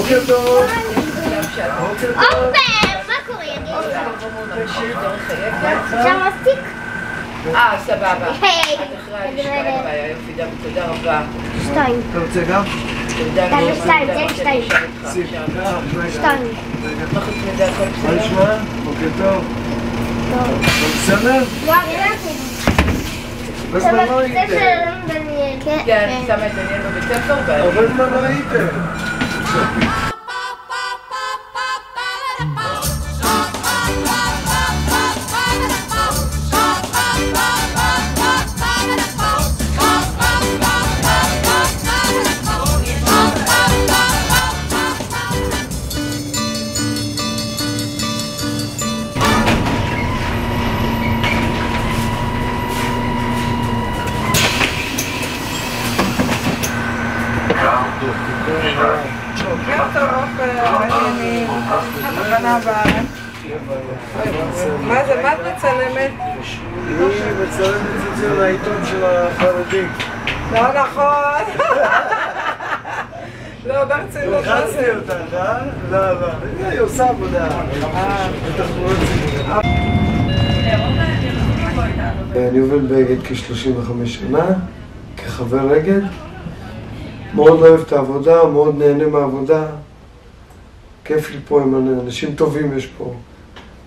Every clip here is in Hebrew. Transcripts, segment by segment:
בוקר טוב. עופר, מה קורה? אפשר מסטיק? סבבה. היי. את אחראי לשתיים בעיה, יופי, תודה רבה. 2. אתה רוצה גם? תודה. 2, תן 2. 2. מה נשמע? בוקר טוב. בסדר? הרבה זמן לא הייתם. כן, אני שמה את דניאל בבית ספר. הרבה זמן לא הייתם. בוקר טוב, מעניינים, התחנה הבאה. מה זה, מה את מצלמת? אני מצלמת את זה לעיתון של החרדים. לא נכון. לא, ברצינות, מה לחצתי זה? אותך, אה? לא, לא. היא עושה עבודה. בתחבורה ציבורית. אני עובד באגד כ-35 שנה, כחבר אגד. מאוד אוהב את העבודה, מאוד נהנה מהעבודה. כיף לי פה עם אנשים טובים יש פה.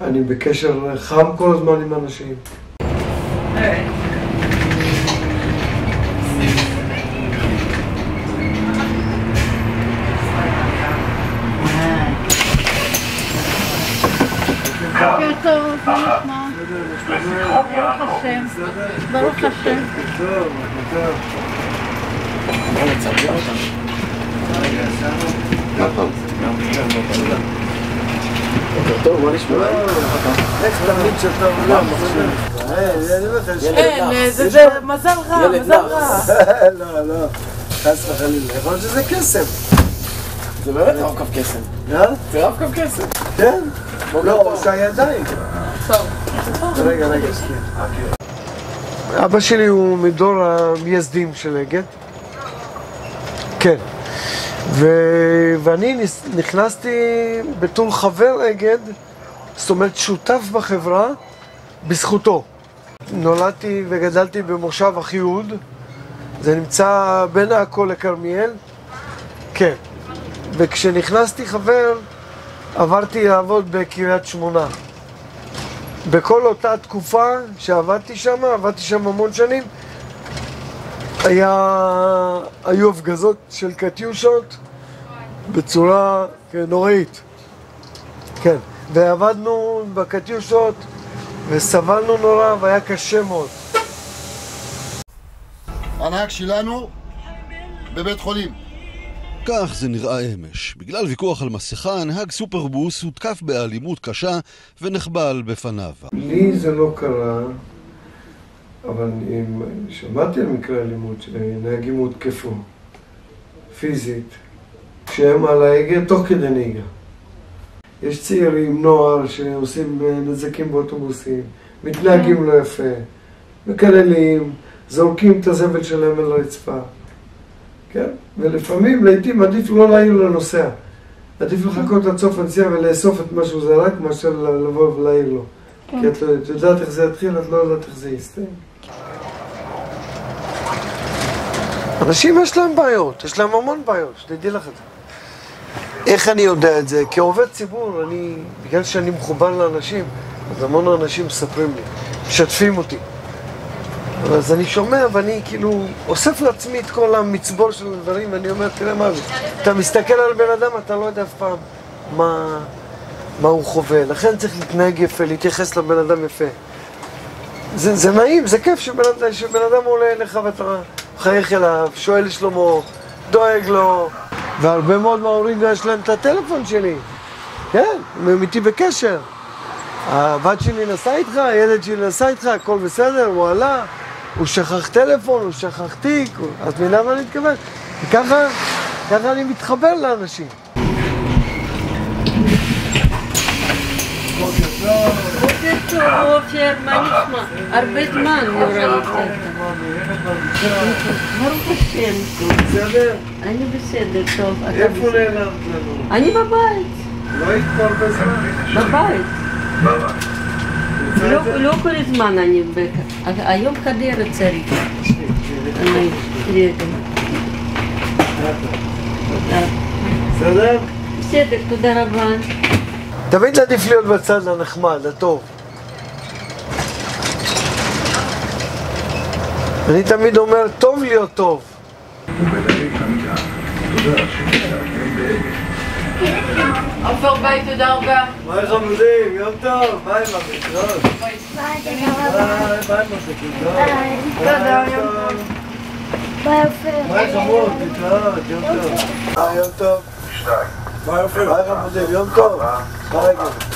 אני בקשר חם כל הזמן עם אנשים. בוקר טוב, מה נשמע? ברוך השם. ברוך השם. טוב, טוב. בוקר טוב, מה נשמע? איך תמיד שאתה עולם עכשיו? זה מזל רע, מזל רע. לא, לא, חס וחלילה. יכול להיות שזה קסם. זה באמת רב-קו קסם. זה רב-קו קסם. כן? לא, עושה ידיים. רגע, סליחה. אבא שלי הוא מדור המייסדים של אגד. כן. ואני נכנסתי בתור חבר אגד, זאת אומרת שותף בחברה, בזכותו. נולדתי וגדלתי במושב אחיהוד, זה נמצא בין עכו לכרמיאל. כן. וכשנכנסתי חבר, עברתי לעבוד בקריית שמונה. בכל אותה תקופה שעבדתי שם המון שנים, היו הפגזות של קטיושות בצורה נוראית. כן, ועבדנו בקטיושות וסבלנו נורא והיה קשה מאוד. הנהג שלנו בבית חולים. כך זה נראה אמש. בגלל ויכוח על מסכה, נהג סופרבוס הותקף באלימות קשה ונחבל בפניו. לי זה לא קרה, אבל שמעתי על מקרה אלימות שנהגים הותקפו פיזית כשהם על ההגה תוך כדי נהיגה. יש צעירים, נוער, שעושים נזקים באוטובוסים, מתנהגים לא יפה, מקללים, זורקים את הזבל שלהם על הרצפה. כן? ולפעמים, לעתים, עדיף לא להעיר לנוסע. עדיף לחכות עד סוף הנסיעה ולאסוף את מה שהוא זרק, מאשר לבוא ולהעיר לו. כי את יודעת איך זה יתחיל, את לא יודעת איך זה יסתיים. אנשים יש להם בעיות, יש להם המון בעיות, שתדעי לך את זה. איך אני יודע את זה? כעובד ציבור, בגלל שאני מחובר לאנשים, אז המון אנשים מספרים לי, משתפים אותי. אז אני שומע ואני כאילו אוסף לעצמי את כל המצבור של הדברים ואני אומר, תראה מה זה, אתה מסתכל על בן אדם, אתה לא יודע אף פעם מה הוא חווה, לכן צריך להתנהג יפה, להתייחס לבן אדם יפה. זה נעים, זה כיף שבן אדם עולה אליך ואתה מחייך אליו, שואל לשלומו, דואג לו. והרבה מאוד מההורים יש להם את הטלפון שלי, כן, הם איתי בקשר. הבת שלי נסעה איתך, הילד שלי נסע איתך, הכל בסדר, הוא עלה, הוא שכח טלפון, הוא שכח תיק, אז מלמה אני מתכוון? וככה אני מתחבר לאנשים. בוקר טוב. טוב, עופר, מה נשמע? הרבה זמן לא ראית אותה. ברוך השם, טוב. בסדר? אני בסדר, טוב. איפה נעלמת לנו? אני בבית. לא היית פה הרבה זמן? בבית. לא כל הזמן אני בבית. היום חדרה צריך. אני רגע. בסדר? בסדר, תודה רבה. תמיד עדיף להיות בצד הנחמד, הטוב. אני תמיד אומר, טוב להיות טוב. עופר ביי, תודה רבה. ביי חמודים, יום טוב, ביי במטרות. ביי במטרות. תודה, יום טוב. ביי עופר. ביי חמוד, תתראות, יום טוב. ביי יום טוב. ביי עופר. ביי חמודים, יום טוב. ביי גבר.